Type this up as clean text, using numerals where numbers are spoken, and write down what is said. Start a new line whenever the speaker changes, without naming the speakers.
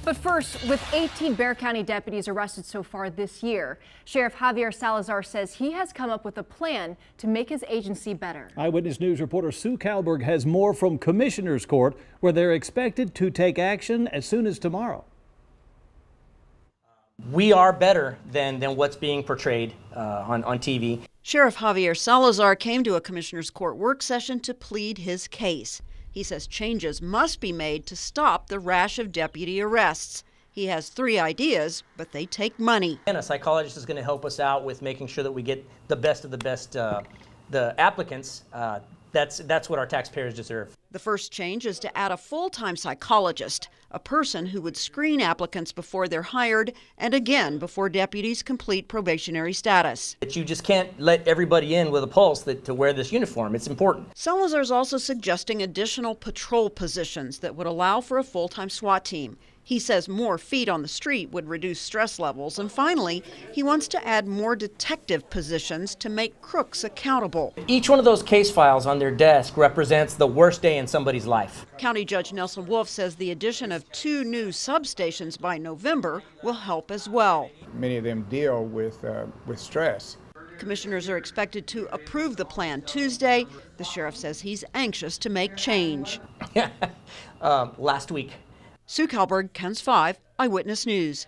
But first, with 18 Bexar County deputies arrested so far this year, Sheriff Javier Salazar says he has come up with a plan to make his agency better.
Eyewitness News reporter Sue Calberg has more from Commissioner's Court, where they're expected to take action as soon as tomorrow.
We are better than what's being portrayed on TV.
Sheriff Javier Salazar came to a Commissioner's Court work session to plead his case. He says changes must be made to stop the rash of deputy arrests. He has 3 ideas, but they take money.
And a psychologist is going to help us out with making sure that we get the best of the best, the applicants. That's what our taxpayers deserve.
The first change is to add a full-time psychologist, a person who would screen applicants before they're hired and again before deputies complete probationary status.
But you just can't let everybody in with a pulse to wear this uniform. It's important.
Salazar's also suggesting additional patrol positions that would allow for a full-time SWAT team. He says more feet on the street would reduce stress levels. And finally, he wants to add more detective positions to make crooks accountable.
Each one of those case files on their desk represents the worst day in somebody's life.
County Judge Nelson Wolf says the addition of 2 new substations by November will help as well.
Many of them deal with stress.
Commissioners are expected to approve the plan Tuesday. The sheriff says he's anxious to make change.
Last week.
Sue Calberg, KENS 5, Eyewitness News.